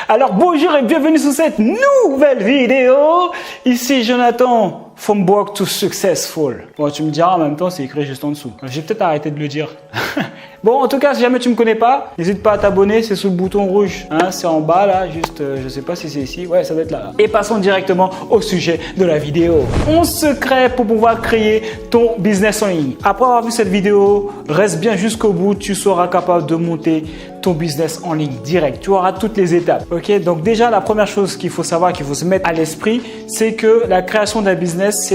Alors bonjour et bienvenue sur cette nouvelle vidéo. Ici Jonathan, from broke to successful. Bon, tu me diras en même temps, c'est écrit juste en dessous. J'ai peut-être arrêté de le dire. Bon, en tout cas, si jamais tu me connais pas, n'hésite pas à t'abonner, c'est sous le bouton rouge. Hein, c'est en bas là, juste, je sais pas si c'est ici. Ouais, ça doit être là. Et passons directement au sujet de la vidéo. 11 secrets pour pouvoir créer ton business en ligne. Après avoir vu cette vidéo, reste bien jusqu'au bout, tu seras capable de monter ton business en ligne direct. Tu auras toutes les étapes. Ok, donc déjà, la première chose qu'il faut savoir, qu'il faut se mettre à l'esprit, c'est que la création d'un business,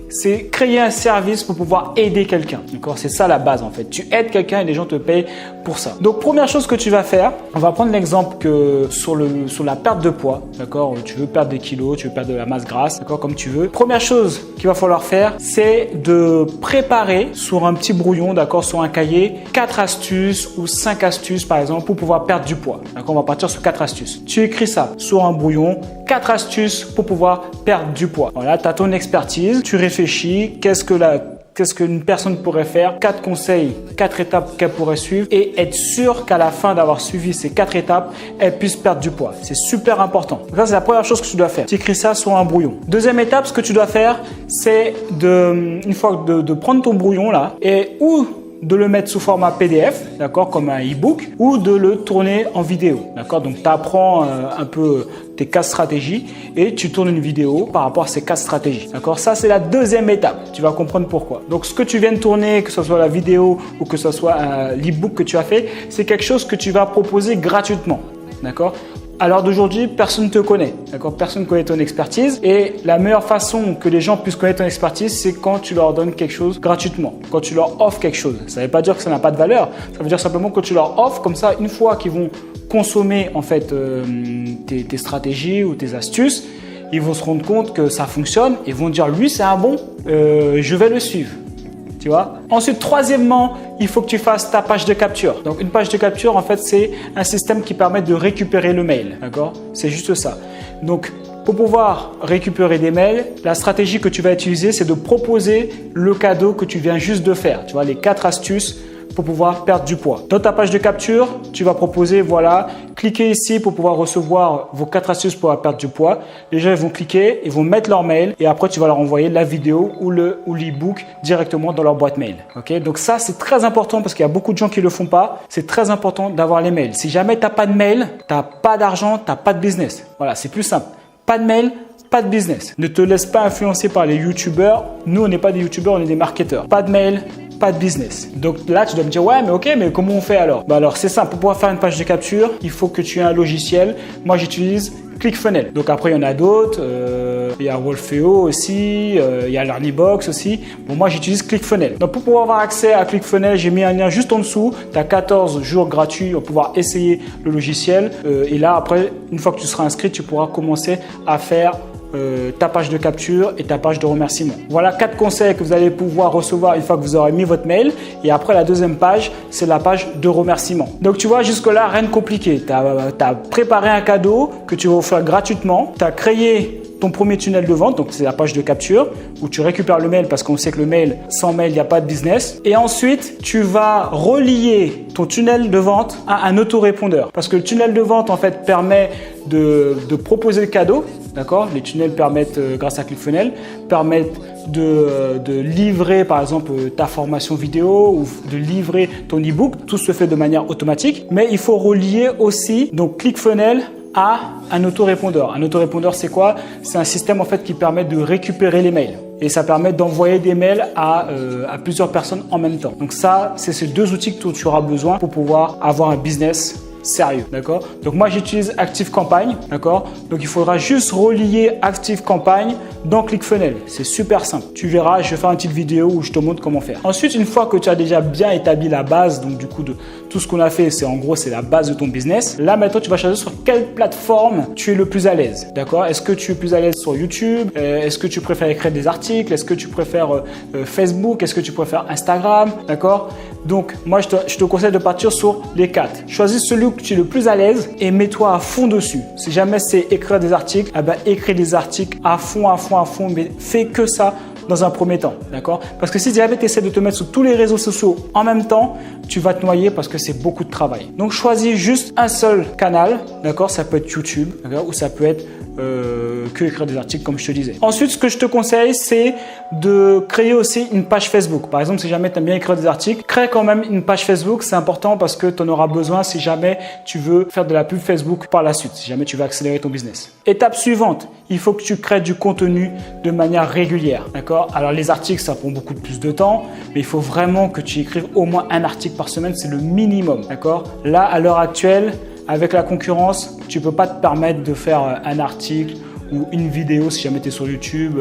c'est créer un service pour pouvoir aider quelqu'un. D'accord, c'est ça la base en fait. Tu aides quelqu'un et les gens te payent pour ça. Donc première chose que tu vas faire, on va prendre l'exemple que sur la perte de poids. D'accord, tu veux perdre des kilos, tu veux perdre de la masse grasse, d'accord, comme tu veux. Première chose qu'il va falloir faire, c'est de préparer sur un petit brouillon, d'accord, sur un cahier, 4 astuces ou 5 astuces par exemple pour pouvoir perdre du poids. D'accord, on va partir sur 4 astuces. Tu écris ça sur un brouillon, 4 astuces pour pouvoir perdre du poids. Voilà, tu as ton expertise, tu réfléchis, qu'est-ce qu'une personne pourrait faire, 4 conseils, 4 étapes qu'elle pourrait suivre et être sûr qu'à la fin d'avoir suivi ces 4 étapes, elle puisse perdre du poids. C'est super important. Donc ça, c'est la première chose que tu dois faire. Tu écris ça sur un brouillon. Deuxième étape, ce que tu dois faire, c'est une fois de prendre ton brouillon là et ou de le mettre sous format PDF, d'accord, comme un e-book, ou de le tourner en vidéo, d'accord. Donc, tu apprends un peu tes 4 stratégies et tu tournes une vidéo par rapport à ces 4 stratégies, d'accord. Ça, c'est la deuxième étape. Tu vas comprendre pourquoi. Donc, ce que tu viens de tourner, que ce soit la vidéo ou que ce soit l'e-book que tu as fait, c'est quelque chose que tu vas proposer gratuitement, d'accord. À l'heure d'aujourd'hui, personne ne te connaît, d'accord? Personne ne connaît ton expertise et la meilleure façon que les gens puissent connaître ton expertise, c'est quand tu leur donnes quelque chose gratuitement, quand tu leur offres quelque chose. Ça ne veut pas dire que ça n'a pas de valeur, ça veut dire simplement que tu leur offres comme ça, une fois qu'ils vont consommer en fait tes stratégies ou tes astuces, ils vont se rendre compte que ça fonctionne et vont dire lui c'est un bon, je vais le suivre. Tu vois? Ensuite, troisièmement, il faut que tu fasses ta page de capture. Donc, une page de capture, en fait, c'est un système qui permet de récupérer le mail. D'accord? C'est juste ça. Donc, pour pouvoir récupérer des mails, la stratégie que tu vas utiliser, c'est de proposer le cadeau que tu viens juste de faire. Tu vois, les 4 astuces pour pouvoir perdre du poids. Dans ta page de capture, tu vas proposer, voilà, cliquez ici pour pouvoir recevoir vos 4 astuces pour perdre du poids. Les gens ils vont cliquer, ils vont mettre leur mail et après tu vas leur envoyer la vidéo ou l'e-book directement dans leur boîte mail. Ok, donc ça c'est très important parce qu'il y a beaucoup de gens qui le font pas. C'est très important d'avoir les mails. Si jamais tu n'as pas de mail, tu n'as pas d'argent, tu n'as pas de business. Voilà, c'est plus simple. Pas de mail, pas de business. Ne te laisse pas influencer par les youtubeurs. Nous, on n'est pas des youtubeurs, on est des marketeurs. Pas de mail, pas de business. Donc là, tu dois me dire, ouais, mais ok, mais comment on fait alors? Bah alors, c'est simple. Pour pouvoir faire une page de capture, il faut que tu aies un logiciel. Moi, j'utilise ClickFunnels. Donc après, il y en a d'autres. Il y a Wolfeo aussi. Il y a Learnybox aussi. Bon, moi, j'utilise ClickFunnels. Donc pour pouvoir avoir accès à ClickFunnels, j'ai mis un lien juste en dessous. Tu as 14 jours gratuits pour pouvoir essayer le logiciel. Et là, après, une fois que tu seras inscrit, tu pourras commencer à faire ta page de capture et ta page de remerciement. Voilà 4 conseils que vous allez pouvoir recevoir une fois que vous aurez mis votre mail. Et après, la deuxième page, c'est la page de remerciement. Donc, tu vois, jusque-là, rien de compliqué. Tu as préparé un cadeau que tu vas offrir gratuitement. Tu as créé ton premier tunnel de vente, donc c'est la page de capture où tu récupères le mail parce qu'on sait que le mail, sans mail, il n'y a pas de business. Et ensuite, tu vas relier ton tunnel de vente à un autorépondeur parce que le tunnel de vente, en fait, permet de proposer le cadeau. D'accord? Les tunnels permettent, grâce à ClickFunnels, permettent de livrer par exemple ta formation vidéo ou de livrer ton e-book. Tout se fait de manière automatique, mais il faut relier aussi donc ClickFunnels à un autorépondeur. Un autorépondeur, c'est quoi? C'est un système en fait qui permet de récupérer les mails. Et ça permet d'envoyer des mails à plusieurs personnes en même temps. Donc ça, c'est ces 2 outils que tu auras besoin pour pouvoir avoir un business sérieux, d'accord? Donc moi j'utilise ActiveCampagne, d'accord? Donc il faudra juste relier ActiveCampagne dans ClickFunnels. C'est super simple. Tu verras, je vais faire une petite vidéo où je te montre comment faire. Ensuite, une fois que tu as déjà bien établi la base, donc du coup de tout ce qu'on a fait, c'est en gros c'est la base de ton business. Là maintenant, tu vas choisir sur quelle plateforme tu es le plus à l'aise, d'accord? Est-ce que tu es plus à l'aise sur YouTube? Est-ce que tu préfères écrire des articles? Est-ce que tu préfères Facebook? Est-ce que tu préfères Instagram? D'accord? Donc moi je te conseille de partir sur les 4. Choisis celui où tu es le plus à l'aise et mets-toi à fond dessus. Si jamais c'est écrire des articles, eh ben, écris des articles à fond, mais fais que ça dans un premier temps, d'accord? Parce que si jamais tu essaies de te mettre sur tous les réseaux sociaux en même temps, tu vas te noyer parce que c'est beaucoup de travail. Donc, choisis juste un seul canal, d'accord? Ça peut être YouTube, d'accord? Ou ça peut être que écrire des articles comme je te disais. Ensuite, ce que je te conseille, c'est de créer aussi une page Facebook. Par exemple, si jamais tu aimes bien écrire des articles, crée quand même une page Facebook. C'est important parce que tu en auras besoin si jamais tu veux faire de la pub Facebook par la suite, si jamais tu veux accélérer ton business. Étape suivante, il faut que tu crées du contenu de manière régulière. D'accord? Alors, les articles, ça prend beaucoup plus de temps, mais il faut vraiment que tu écrives au moins un article par semaine. C'est le minimum. D'accord? Là, à l'heure actuelle, avec la concurrence, tu ne peux pas te permettre de faire un article ou une vidéo si jamais tu es sur YouTube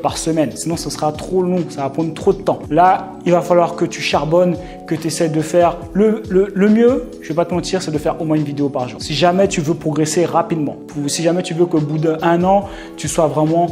par semaine. Sinon, ce sera trop long, ça va prendre trop de temps. Là, il va falloir que tu charbonnes, que tu essaies de faire le mieux, je ne vais pas te mentir, c'est de faire au moins une vidéo par jour. Si jamais tu veux progresser rapidement, si jamais tu veux qu'au bout d'un an, tu sois vraiment,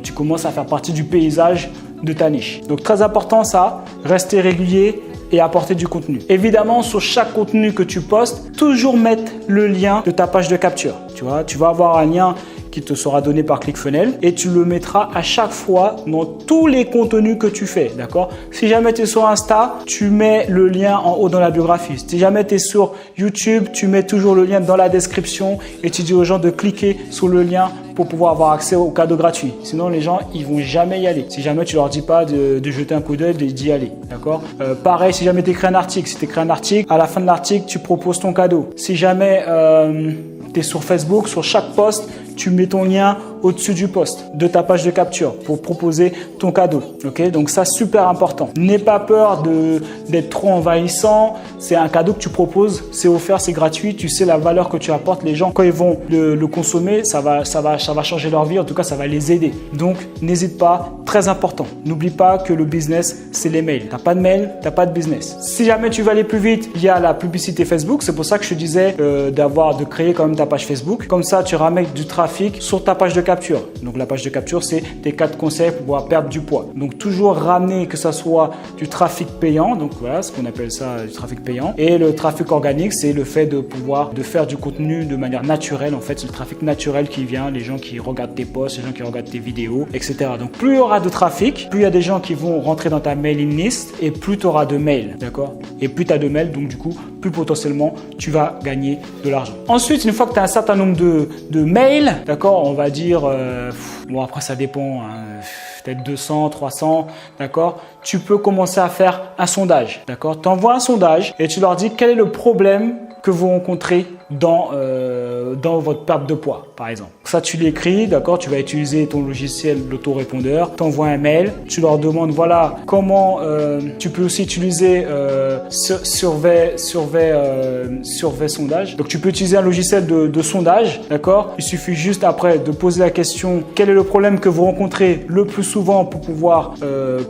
tu commences à faire partie du paysage de ta niche. Donc, très important ça, rester régulier et apporter du contenu. Évidemment, sur chaque contenu que tu postes, toujours mettre le lien de ta page de capture. Tu vois, tu vas avoir un lien qui te sera donné par ClickFunnels et tu le mettras à chaque fois dans tous les contenus que tu fais, d'accord? Si jamais tu es sur Insta, tu mets le lien en haut dans la biographie. Si jamais tu es sur YouTube, tu mets toujours le lien dans la description et tu dis aux gens de cliquer sur le lien pour pouvoir avoir accès aux cadeaux gratuits. Sinon, les gens, ils vont jamais y aller. Si jamais tu leur dis pas de jeter un coup d'œil, d'y aller, d'accord? Pareil, si jamais tu écris un article, si tu écris un article, à la fin de l'article, tu proposes ton cadeau. Si jamais tu es sur Facebook, sur chaque post, tu mets ton lien au-dessus du post de ta page de capture pour proposer ton cadeau. Ok, donc ça, super important. N'aie pas peur d'être trop envahissant. C'est un cadeau que tu proposes, c'est offert, c'est gratuit. Tu sais la valeur que tu apportes. Les gens, quand ils vont le consommer, ça va changer leur vie. En tout cas, ça va les aider. Donc, n'hésite pas. Très important. N'oublie pas que le business, c'est les mails. T'as pas de mail, t'as pas de business. Si jamais tu veux aller plus vite, il y a la publicité Facebook. C'est pour ça que je te disais de créer quand même ta page Facebook. Comme ça, tu ramènes du trafic sur ta page de capture. Donc la page de capture, c'est tes 4 conseils pour pouvoir perdre du poids. Donc toujours ramener que ça soit du trafic payant. Donc voilà, ce qu'on appelle ça du trafic payant. Et le trafic organique, c'est le fait de faire du contenu de manière naturelle. En fait, c'est le trafic naturel qui vient, les gens qui regardent tes posts, les gens qui regardent tes vidéos, etc. Donc plus il y aura de trafic, plus il y a des gens qui vont rentrer dans ta mailing list et plus tu auras de mails, d'accord? Et plus tu as de mails, donc du coup, plus potentiellement tu vas gagner de l'argent. Ensuite, une fois que tu as un certain nombre de mails, d'accord, on va dire, bon après ça dépend, hein, peut-être 200, 300, d'accord, tu peux commencer à faire un sondage, d'accord? Tu envoies un sondage et tu leur dis quel est le problème que vous rencontrez dans votre perte de poids, par exemple. Ça, tu l'écris, d'accord? Tu vas utiliser ton logiciel d'autorépondeur, tu envoies un mail, tu leur demandes, voilà, comment tu peux aussi utiliser survey sondage. Donc, tu peux utiliser un logiciel de sondage, d'accord? Il suffit juste après de poser la question, quel est le problème que vous rencontrez le plus souvent pour pouvoir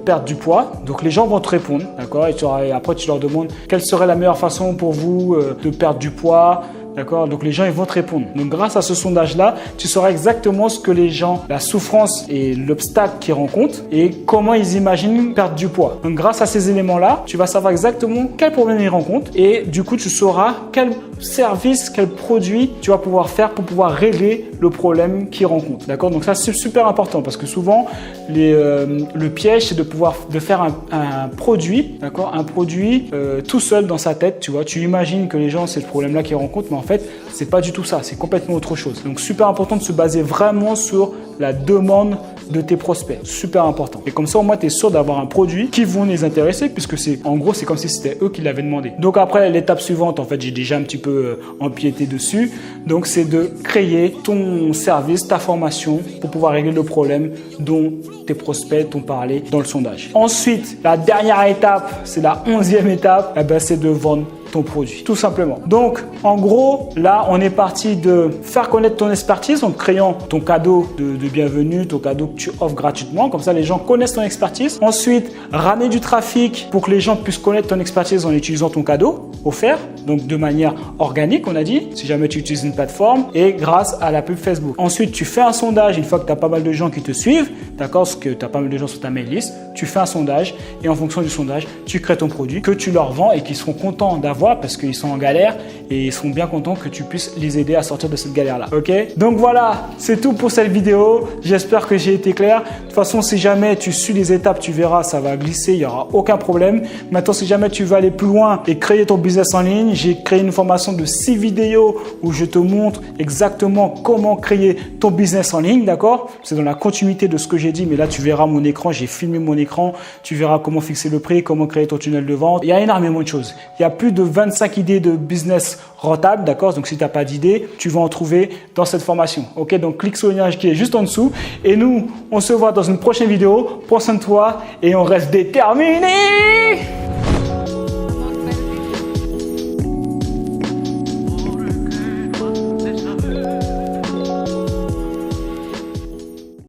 perdre du poids? Donc, les gens vont te répondre, d'accord? Et après, tu leur demandes quelle serait la meilleure façon pour vous de perdre du poids. D'accord? Donc les gens ils vont te répondre. Donc grâce à ce sondage-là, tu sauras exactement ce que les gens, la souffrance et l'obstacle qu'ils rencontrent et comment ils imaginent perdre du poids. Donc grâce à ces éléments-là, tu vas savoir exactement quel problème ils rencontrent et du coup tu sauras quel service, quel produit tu vas pouvoir faire pour pouvoir régler le problème qu'ils rencontrent. D'accord? Donc ça c'est super important parce que souvent le piège c'est de faire un produit, d'accord? Un produit tout seul dans sa tête, tu vois. Tu imagines que les gens c'est le problème-là qu'ils rencontrent, mais en fait, c'est pas du tout ça, c'est complètement autre chose. Donc, super important de se baser vraiment sur la demande de tes prospects. Super important. Et comme ça, au moins, tu es sûr d'avoir un produit qui vont les intéresser puisque en gros, c'est comme si c'était eux qui l'avaient demandé. Donc, après, l'étape suivante, en fait, j'ai déjà un petit peu empiété dessus. Donc, c'est de créer ton service, ta formation pour pouvoir régler le problème dont tes prospects t'ont parlé dans le sondage. Ensuite, la dernière étape, c'est la 11e étape, c'est de vendre ton produit, tout simplement. Donc, en gros, là, on est parti de faire connaître ton expertise en créant ton cadeau de bienvenue, ton cadeau que tu offres gratuitement. Comme ça, les gens connaissent ton expertise. Ensuite, ramener du trafic pour que les gens puissent connaître ton expertise en utilisant ton cadeau offert, donc de manière organique, on a dit, si jamais tu utilises une plateforme et grâce à la pub Facebook. Ensuite, tu fais un sondage une fois que tu as pas mal de gens qui te suivent, d'accord, parce que tu as pas mal de gens sur ta mail list, tu fais un sondage et en fonction du sondage, tu crées ton produit que tu leur vends et qui seront contents d'avoir voir parce qu'ils sont en galère et ils seront bien contents que tu puisses les aider à sortir de cette galère-là. Ok? Donc voilà, c'est tout pour cette vidéo. J'espère que j'ai été clair. De toute façon, si jamais tu suis les étapes, tu verras, ça va glisser, il n'y aura aucun problème. Maintenant, si jamais tu veux aller plus loin et créer ton business en ligne, j'ai créé une formation de 6 vidéos où je te montre exactement comment créer ton business en ligne, d'accord? C'est dans la continuité de ce que j'ai dit, mais là, tu verras mon écran, j'ai filmé mon écran, tu verras comment fixer le prix, comment créer ton tunnel de vente. Il y a énormément de choses. Il y a plus de 25 idées de business rentable, d'accord? Donc, si tu n'as pas d'idée, tu vas en trouver dans cette formation. Ok? Donc, clique sur le lien qui est juste en dessous. Et nous, on se voit dans une prochaine vidéo. Prends soin de toi et on reste déterminés!